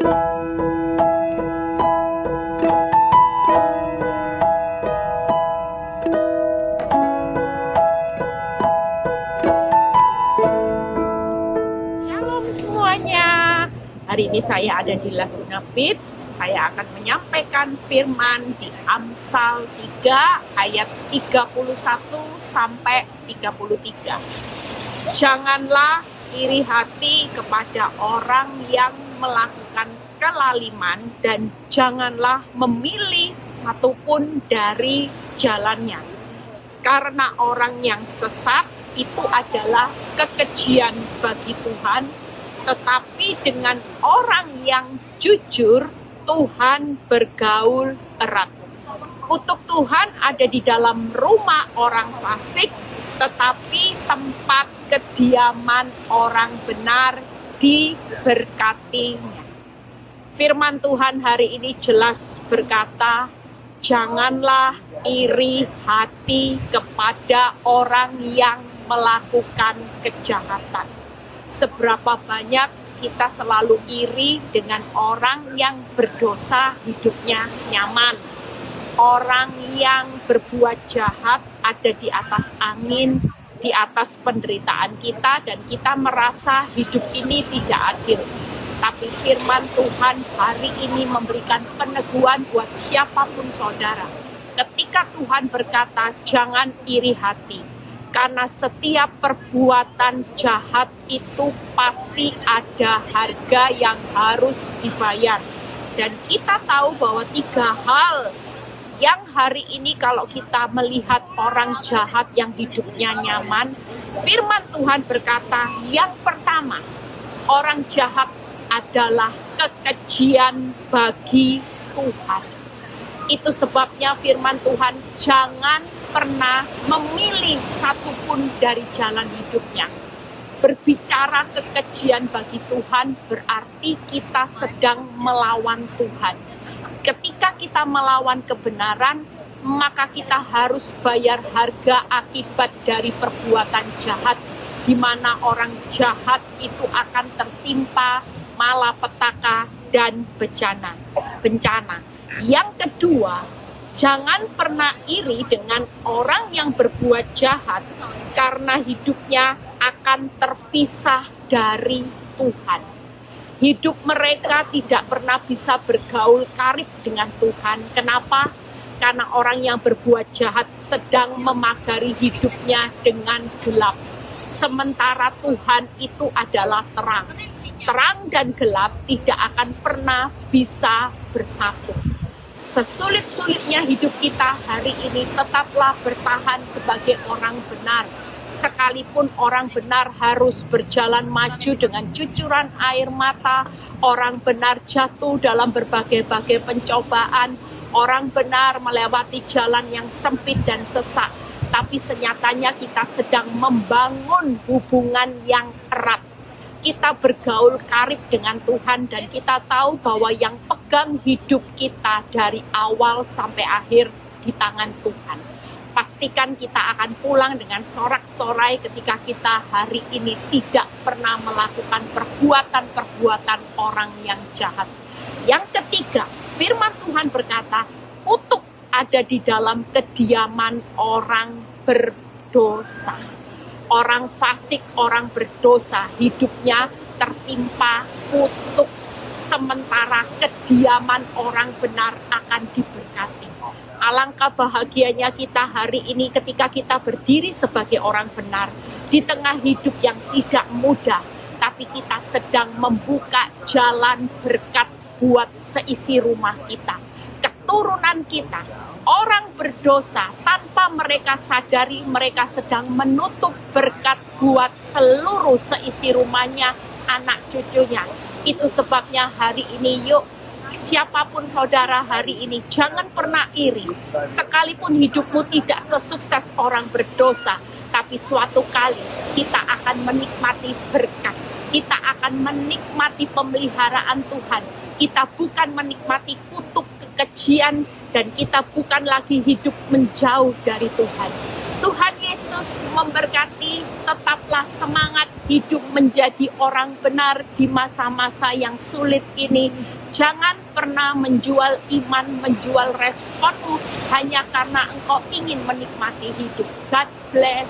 Shalom semuanya. Hari ini saya ada di Laguna Beach. Saya akan menyampaikan firman di Amsal 3 ayat 31 sampai 33. Janganlah iri hati kepada orang yang melakukan kelaliman dan janganlah memilih satupun dari jalannya. Karena orang yang sesat itu adalah kekejian bagi Tuhan, tetapi dengan orang yang jujur, Tuhan bergaul erat. Kutuk Tuhan ada di dalam rumah orang fasik, tetapi tempat kediaman orang benar diberkatinya. Firman Tuhan hari ini jelas berkata, janganlah iri hati kepada orang yang melakukan kejahatan. Seberapa banyak kita selalu iri dengan orang yang berdosa hidupnya nyaman. Orang yang berbuat jahat ada di atas angin, di atas penderitaan kita, dan kita merasa hidup ini tidak adil. Tapi firman Tuhan hari ini memberikan peneguhan buat siapapun saudara. Ketika Tuhan berkata, jangan iri hati. Karena setiap perbuatan jahat itu pasti ada harga yang harus dibayar. Dan kita tahu bahwa 3 hal yang hari ini kalau kita melihat orang jahat yang hidupnya nyaman, firman Tuhan berkata, yang pertama, orang jahat adalah kekejian bagi Tuhan. Itu sebabnya firman Tuhan, jangan pernah memilih satupun dari jalan hidupnya. Berbicara kekejian bagi Tuhan berarti kita sedang melawan Tuhan. Ketika kita melawan kebenaran, maka kita harus bayar harga akibat dari perbuatan jahat, di mana orang jahat itu akan tertimpa malapetaka dan bencana. Yang kedua, jangan pernah iri dengan orang yang berbuat jahat, karena hidupnya akan terpisah dari Tuhan. Hidup mereka tidak pernah bisa bergaul karib dengan Tuhan. Kenapa? Karena orang yang berbuat jahat sedang memagari hidupnya dengan gelap. Sementara Tuhan itu adalah terang. Terang dan gelap tidak akan pernah bisa bersatu. Sesulit-sulitnya hidup kita hari ini, tetaplah bertahan sebagai orang benar. Sekalipun orang benar harus berjalan maju dengan cucuran air mata, orang benar jatuh dalam berbagai-bagai pencobaan, orang benar melewati jalan yang sempit dan sesak, tapi senyatanya kita sedang membangun hubungan yang erat. Kita bergaul karib dengan Tuhan dan kita tahu bahwa yang pegang hidup kita dari awal sampai akhir di tangan Tuhan. Pastikan kita akan pulang dengan sorak-sorai ketika kita hari ini tidak pernah melakukan perbuatan-perbuatan orang yang jahat. Yang ketiga, firman Tuhan berkata, kutuk ada di dalam kediaman orang berdosa. Orang fasik, orang berdosa, hidupnya tertimpa kutuk. Sementara kediaman orang benar akan diberkati. Alangkah bahagianya kita hari ini ketika kita berdiri sebagai orang benar di tengah hidup yang tidak mudah, tapi kita sedang membuka jalan berkat buat seisi rumah kita, keturunan kita. Orang berdosa tanpa mereka sadari mereka sedang menutup berkat buat seluruh seisi rumahnya, anak cucunya. Itu sebabnya hari ini yuk, siapapun saudara hari ini, jangan pernah iri. Sekalipun hidupmu tidak sesukses orang berdosa, tapi suatu kali kita akan menikmati berkat. Kita akan menikmati pemeliharaan Tuhan. Kita bukan menikmati kutuk kekejian, dan kita bukan lagi hidup menjauh dari Tuhan. Tuhan Yesus memberkati, tetaplah semangat hidup menjadi orang benar di masa-masa yang sulit ini. Jangan pernah menjual iman, menjual responmu hanya karena engkau ingin menikmati hidup. God bless.